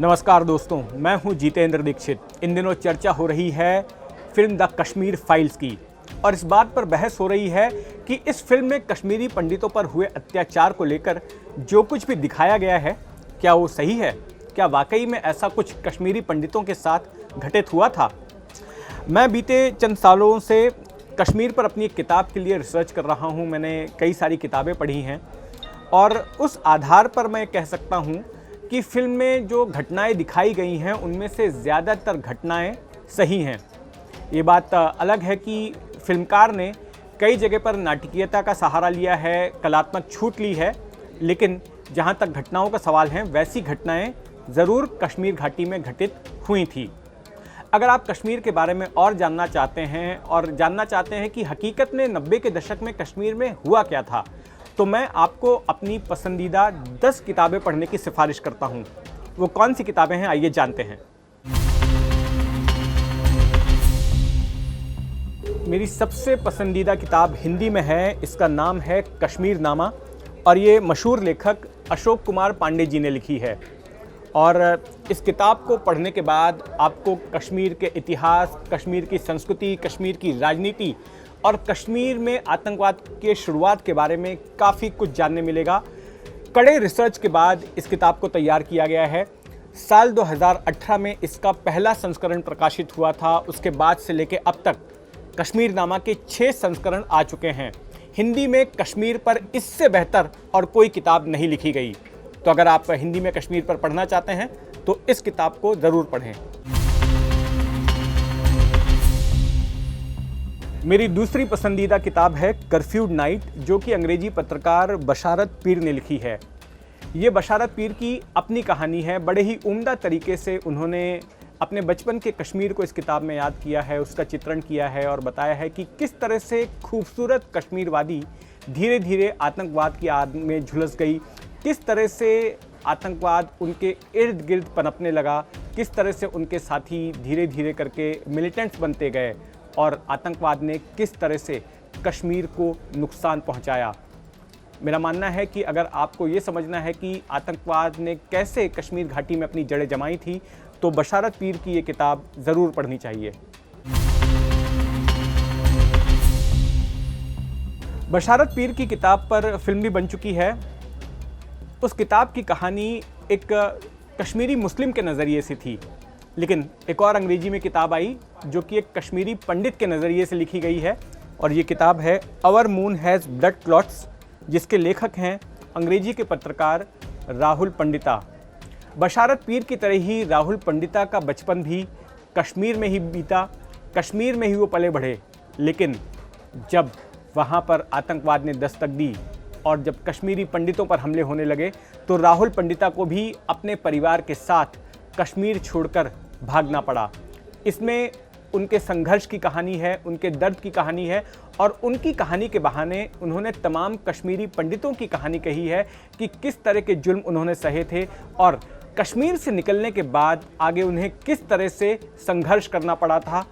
नमस्कार दोस्तों, मैं हूं जितेंद्र दीक्षित। इन दिनों चर्चा हो रही है फिल्म द कश्मीर फाइल्स की और इस बात पर बहस हो रही है कि इस फिल्म में कश्मीरी पंडितों पर हुए अत्याचार को लेकर जो कुछ भी दिखाया गया है क्या वो सही है? क्या वाकई में ऐसा कुछ कश्मीरी पंडितों के साथ घटित हुआ था? मैं बीते चंद सालों से कश्मीर पर अपनी एक किताब के लिए रिसर्च कर रहा हूं। मैंने कई सारी किताबें पढ़ी हैं और उस आधार पर मैं कह सकता हूं कि फिल्म में जो घटनाएं दिखाई गई हैं उनमें से ज़्यादातर घटनाएं सही हैं। ये बात अलग है कि फिल्मकार ने कई जगह पर नाटकीयता का सहारा लिया है, कलात्मक छूट ली है, लेकिन जहां तक घटनाओं का सवाल है वैसी घटनाएं ज़रूर कश्मीर घाटी में घटित हुई थी। अगर आप कश्मीर के बारे में और जानना चाहते हैं कि हकीकत में 90 के दशक में कश्मीर में हुआ क्या था, तो मैं आपको अपनी पसंदीदा 10 किताबें पढ़ने की सिफारिश करता हूं। वो कौन सी किताबें हैं, आइए जानते हैं। मेरी सबसे पसंदीदा किताब हिंदी में है, इसका नाम है कश्मीरनामा और ये मशहूर लेखक अशोक कुमार पांडे जी ने लिखी है। और इस किताब को पढ़ने के बाद आपको कश्मीर के इतिहास, कश्मीर की संस्कृति, कश्मीर की राजनीति और कश्मीर में आतंकवाद के शुरुआत के बारे में काफ़ी कुछ जानने मिलेगा। कड़े रिसर्च के बाद इस किताब को तैयार किया गया है। साल 2018 में इसका पहला संस्करण प्रकाशित हुआ था। उसके बाद से लेके अब तक कश्मीरनामा के 6 संस्करण आ चुके हैं। हिंदी में कश्मीर पर इससे बेहतर और कोई किताब नहीं लिखी गई। तो अगर आप हिंदी में कश्मीर पर पढ़ना चाहते हैं तो इस किताब को ज़रूर पढ़ें। मेरी दूसरी पसंदीदा किताब है कर्फ्यूड नाइट, जो कि अंग्रेजी पत्रकार बशारत पीर ने लिखी है। ये बशारत पीर की अपनी कहानी है। बड़े ही उम्दा तरीके से उन्होंने अपने बचपन के कश्मीर को इस किताब में याद किया है, उसका चित्रण किया है और बताया है कि किस तरह से खूबसूरत कश्मीरवादी धीरे धीरे आतंकवाद की आग में झुलस गई, किस तरह से आतंकवाद उनके इर्द गिर्द पनपने लगा, किस तरह से उनके साथी धीरे धीरे करके मिलिटेंट्स बनते गए और आतंकवाद ने किस तरह से कश्मीर को नुकसान पहुंचाया। मेरा मानना है कि अगर आपको ये समझना है कि आतंकवाद ने कैसे कश्मीर घाटी में अपनी जड़ें जमाई थी, तो बशारत पीर की ये किताब ज़रूर पढ़नी चाहिए। बशारत पीर की किताब पर फिल्म भी बन चुकी है। उस किताब की कहानी एक कश्मीरी मुस्लिम के नज़रिए से थी, लेकिन एक और अंग्रेजी में किताब आई जो कि एक कश्मीरी पंडित के नज़रिए से लिखी गई है और ये किताब है our moon has blood clots, जिसके लेखक हैं अंग्रेजी के पत्रकार राहुल पंडिता। बशारत पीर की तरह ही राहुल पंडिता का बचपन भी कश्मीर में ही बीता, कश्मीर में ही वो पले बढ़े, लेकिन जब वहाँ पर आतंकवाद ने दस्तक दी और जब कश्मीरी पंडितों पर हमले होने लगे तो राहुल पंडिता को भी अपने परिवार के साथ कश्मीर छोड़कर भागना पड़ा। इसमें उनके संघर्ष की कहानी है, उनके दर्द की कहानी है और उनकी कहानी के बहाने उन्होंने तमाम कश्मीरी पंडितों की कहानी कही है कि किस तरह के जुल्म उन्होंने सहे थे और कश्मीर से निकलने के बाद आगे उन्हें किस तरह से संघर्ष करना पड़ा था।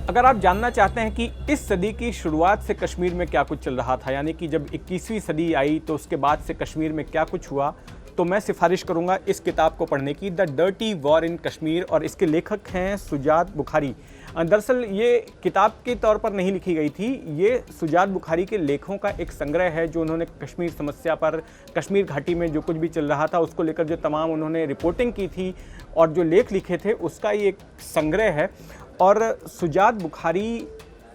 अगर आप जानना चाहते हैं कि इस सदी की शुरुआत से कश्मीर में क्या कुछ चल रहा था, यानी कि जब 21वीं सदी आई तो उसके बाद से कश्मीर में क्या कुछ हुआ, तो मैं सिफारिश करूंगा इस किताब को पढ़ने की, the dirty war in Kashmir, और इसके लेखक हैं सुजात बुखारी। दरअसल ये किताब के तौर पर नहीं लिखी गई थी, ये सुजात बुखारी के लेखों का एक संग्रह है जो उन्होंने कश्मीर समस्या पर, कश्मीर घाटी में जो कुछ भी चल रहा था उसको लेकर जो तमाम उन्होंने रिपोर्टिंग की थी और जो लेख लिखे थे उसका ये एक संग्रह है। और सुजात बुखारी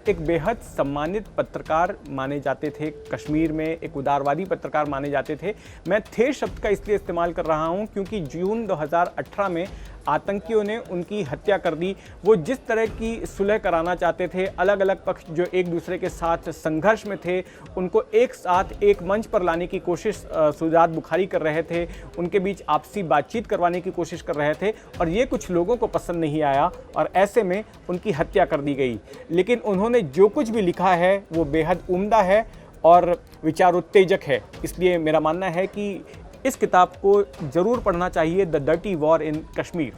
एक बेहद सम्मानित पत्रकार माने जाते थे कश्मीर में, एक उदारवादी पत्रकार माने जाते थे। मैं थे शब्द का इसलिए इस्तेमाल कर रहा हूं क्योंकि जून 2018 में आतंकियों ने उनकी हत्या कर दी। वो जिस तरह की सुलह कराना चाहते थे, अलग अलग पक्ष जो एक दूसरे के साथ संघर्ष में थे उनको एक साथ एक मंच पर लाने की कोशिश सुजात बुखारी कर रहे थे, उनके बीच आपसी बातचीत करवाने की कोशिश कर रहे थे और ये कुछ लोगों को पसंद नहीं आया और ऐसे में उनकी हत्या कर दी गई। लेकिन उन्होंने जो कुछ भी लिखा है वो बेहद उम्दा है और विचारोत्तेजक है, इसलिए मेरा मानना है कि इस किताब को ज़रूर पढ़ना चाहिए, the dirty war in Kashmir.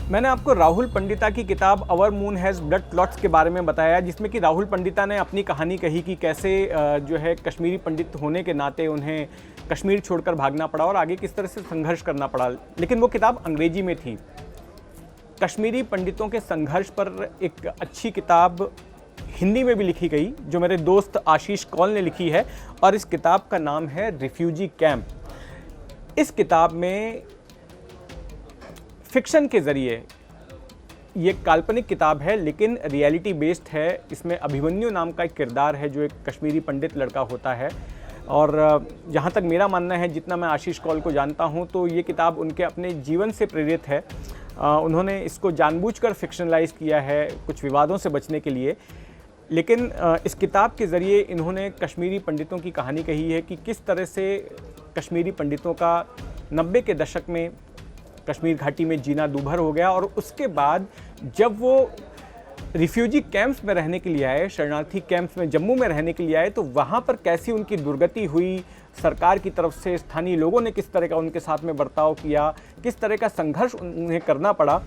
मैंने आपको राहुल पंडिता की किताब our moon has blood clots के बारे में बताया, जिसमें कि राहुल पंडिता ने अपनी कहानी कही कि कैसे जो है कश्मीरी पंडित होने के नाते उन्हें कश्मीर छोड़कर भागना पड़ा और आगे किस तरह से संघर्ष करना पड़ा। लेकिन वो किताब अंग्रेजी में थी। कश्मीरी पंडितों के संघर्ष पर एक अच्छी किताब हिंदी में भी लिखी गई, जो मेरे दोस्त आशीष कौल ने लिखी है, और इस किताब का नाम है रिफ्यूजी कैंप। इस किताब में फिक्शन के ज़रिए, ये काल्पनिक किताब है लेकिन रियलिटी बेस्ड है। इसमें अभिमन्यु नाम का एक किरदार है जो एक कश्मीरी पंडित लड़का होता है, और जहाँ तक मेरा मानना है, जितना मैं आशीष कौल को जानता हूँ, तो ये किताब उनके अपने जीवन से प्रेरित है। उन्होंने इसको जानबूझकर फिक्शनलाइज किया है कुछ विवादों से बचने के लिए, लेकिन इस किताब के ज़रिए इन्होंने कश्मीरी पंडितों की कहानी कही है कि किस तरह से कश्मीरी पंडितों का 90 के दशक में कश्मीर घाटी में जीना दूभर हो गया, और उसके बाद जब वो रिफ्यूजी कैंप्स में रहने के लिए आए, शरणार्थी कैंप्स में जम्मू में रहने के लिए आए, तो वहाँ पर कैसी उनकी दुर्गति हुई, सरकार की तरफ से स्थानीय लोगों ने किस तरह का उनके साथ में बर्ताव किया, किस तरह का संघर्ष उन्हें करना पड़ा,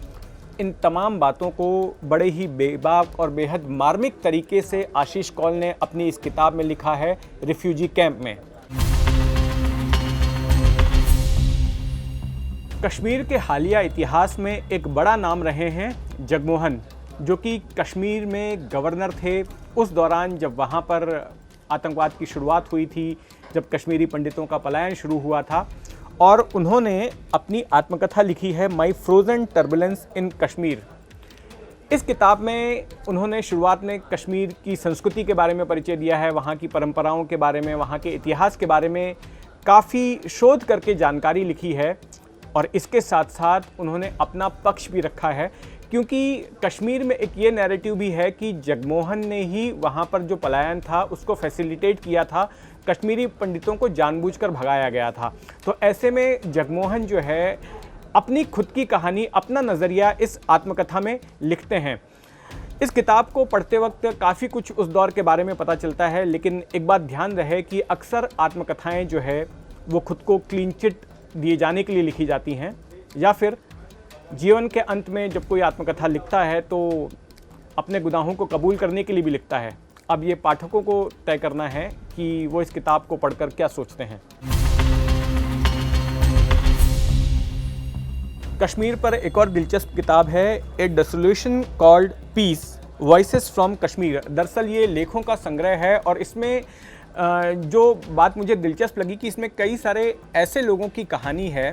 इन तमाम बातों को बड़े ही बेबाक और बेहद मार्मिक तरीके से आशीष कौल ने अपनी इस किताब में लिखा है, रिफ्यूजी कैंप में। कश्मीर के हालिया इतिहास में एक बड़ा नाम रहे हैं जगमोहन, जो कि कश्मीर में गवर्नर थे उस दौरान जब वहाँ पर आतंकवाद की शुरुआत हुई थी, जब कश्मीरी पंडितों का पलायन शुरू हुआ था। और उन्होंने अपनी आत्मकथा लिखी है, माई फ्रोजन टर्बुलेंस इन कश्मीर। इस किताब में उन्होंने शुरुआत में कश्मीर की संस्कृति के बारे में परिचय दिया है, वहाँ की परंपराओं के बारे में, वहाँ के इतिहास के बारे में काफ़ी शोध करके जानकारी लिखी है, और इसके साथ साथ उन्होंने अपना पक्ष भी रखा है, क्योंकि कश्मीर में एक ये नैरेटिव भी है कि जगमोहन ने ही वहाँ पर जो पलायन था उसको फैसिलिटेट किया था, कश्मीरी पंडितों को जानबूझकर भगाया गया था। तो ऐसे में जगमोहन जो है अपनी खुद की कहानी, अपना नज़रिया इस आत्मकथा में लिखते हैं। इस किताब को पढ़ते वक्त काफ़ी कुछ उस दौर के बारे में पता चलता है, लेकिन एक बात ध्यान रहे कि अक्सर आत्मकथाएँ जो है वो खुद को क्लीन चिट दिए जाने के लिए लिखी जाती हैं, या फिर जीवन के अंत में जब कोई आत्मकथा लिखता है तो अपने गुनाहों को कबूल करने के लिए भी लिखता है। अब ये पाठकों को तय करना है कि वो इस किताब को पढ़कर क्या सोचते हैं। कश्मीर पर एक और दिलचस्प किताब है, a dissolution called peace, voices from Kashmir. दरअसल ये लेखों का संग्रह है, और इसमें जो बात मुझे दिलचस्प लगी कि इसमें कई सारे ऐसे लोगों की कहानी है,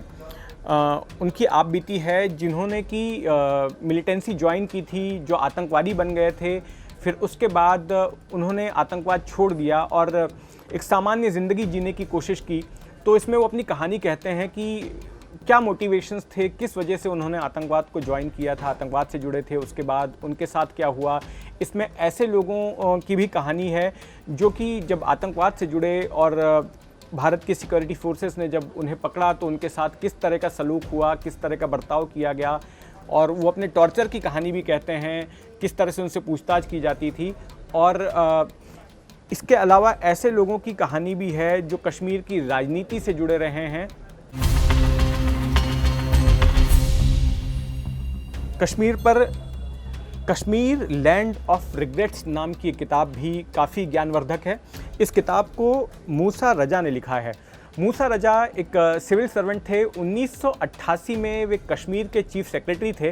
उनकी आप बीती है, जिन्होंने की मिलिटेंसी ज्वाइन की थी, जो आतंकवादी बन गए थे, फिर उसके बाद उन्होंने आतंकवाद छोड़ दिया और एक सामान्य ज़िंदगी जीने की कोशिश की। तो इसमें वो अपनी कहानी कहते हैं कि क्या मोटिवेशंस थे, किस वजह से उन्होंने आतंकवाद को ज्वाइन किया था, आतंकवाद से जुड़े थे, उसके बाद उनके साथ क्या हुआ। इसमें ऐसे लोगों की भी कहानी है जो कि जब आतंकवाद से जुड़े और भारत की सिक्योरिटी फोर्सेस ने जब उन्हें पकड़ा तो उनके साथ किस तरह का सलूक हुआ, किस तरह का बर्ताव किया गया, और वो अपने टॉर्चर की कहानी भी कहते हैं, किस तरह से उनसे पूछताछ की जाती थी। और इसके अलावा ऐसे लोगों की कहानी भी है जो कश्मीर की राजनीति से जुड़े रहे हैं। कश्मीर पर कश्मीर लैंड ऑफ रिग्रेट्स नाम की किताब भी काफ़ी ज्ञानवर्धक है। इस किताब को मूसा रजा ने लिखा है। मूसा रजा एक सिविल सर्वेंट थे। 1988 में वे कश्मीर के चीफ सेक्रेटरी थे,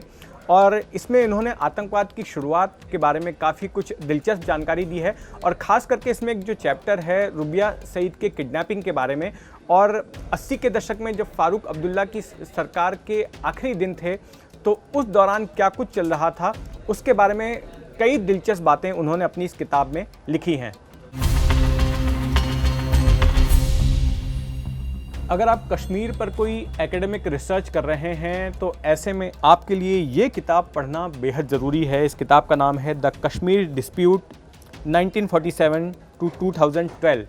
और इसमें इन्होंने आतंकवाद की शुरुआत के बारे में काफ़ी कुछ दिलचस्प जानकारी दी है, और ख़ास करके इसमें एक जो चैप्टर है रुबिया सईद के किडनैपिंग के बारे में, और 80 के दशक में जब फारूक अब्दुल्ला की सरकार के आखिरी दिन थे तो उस दौरान क्या कुछ चल रहा था, उसके बारे में कई दिलचस्प बातें उन्होंने अपनी इस किताब में लिखी हैं। अगर आप कश्मीर पर कोई एकेडमिक रिसर्च कर रहे हैं तो ऐसे में आपके लिए ये किताब पढ़ना बेहद ज़रूरी है। इस किताब का नाम है द कश्मीर डिस्प्यूट 1947 टू 2012।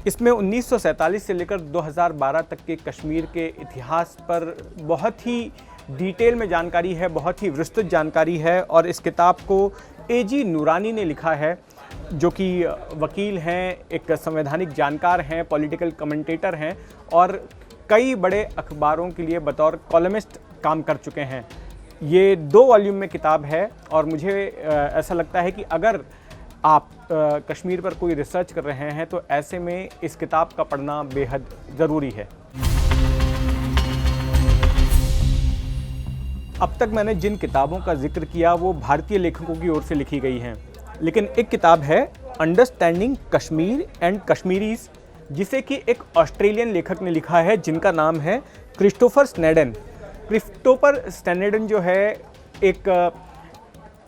इसमें 1947 से लेकर 2012 तक के कश्मीर के इतिहास पर बहुत ही डिटेल में जानकारी है, बहुत ही विस्तृत जानकारी है। और इस किताब को एजी नूरानी ने लिखा है, जो कि वकील हैं, एक संवैधानिक जानकार हैं, पॉलिटिकल कमेंटेटर हैं, और कई बड़े अखबारों के लिए बतौर कॉलमिस्ट काम कर चुके हैं। ये 2 वॉल्यूम में किताब है और मुझे ऐसा लगता है कि अगर आप कश्मीर पर कोई रिसर्च कर रहे हैं तो ऐसे में इस किताब का पढ़ना बेहद ज़रूरी है। अब तक मैंने जिन किताबों का जिक्र किया वो भारतीय लेखकों की ओर से लिखी गई हैं, लेकिन एक किताब है अंडरस्टैंडिंग कश्मीर एंड कश्मीरीज, जिसे कि एक ऑस्ट्रेलियन लेखक ने लिखा है जिनका नाम है क्रिस्टोफर स्नेडन। क्रिस्टोफर स्नेडन जो है एक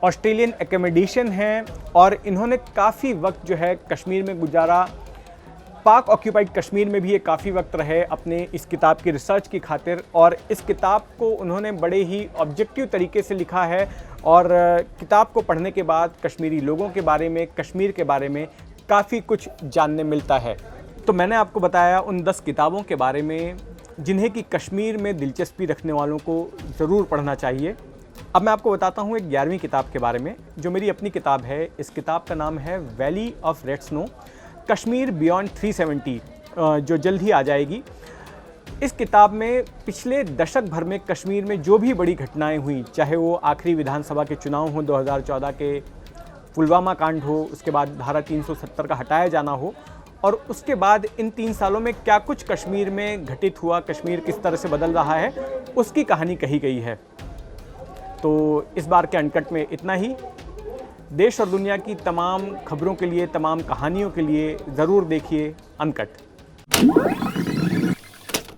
ऑस्ट्रेलियन एकेडमिशियन हैं और इन्होंने काफ़ी वक्त जो है कश्मीर में गुजारा। पाक ऑक्यूपाइड कश्मीर में भी ये काफ़ी वक्त रहे अपने इस किताब की रिसर्च की खातिर, और इस किताब को उन्होंने बड़े ही ऑब्जेक्टिव तरीके से लिखा है और किताब को पढ़ने के बाद कश्मीरी लोगों के बारे में, कश्मीर के बारे में काफ़ी कुछ जानने मिलता है। तो मैंने आपको बताया उन 10 किताबों के बारे में जिन्हें कि कश्मीर में दिलचस्पी रखने वालों को ज़रूर पढ़ना चाहिए। अब मैं आपको बताता हूँ एक 11वीं किताब के बारे में जो मेरी अपनी किताब है। इस किताब का नाम है valley of red snow, Kashmir beyond 370, जो जल्द ही आ जाएगी। इस किताब में पिछले दशक भर में कश्मीर में जो भी बड़ी घटनाएं हुई, चाहे वो आखिरी विधानसभा के चुनाव हो 2014 के, पुलवामा कांड हो, उसके बाद धारा 370 का हटाया जाना हो, और उसके बाद इन 3 सालों में क्या कुछ कश्मीर में घटित हुआ, कश्मीर किस तरह से बदल रहा है, उसकी कहानी कही गई है। तो इस बार के अनकट में इतना ही। देश और दुनिया की तमाम खबरों के लिए, तमाम कहानियों के लिए ज़रूर देखिए अनकट।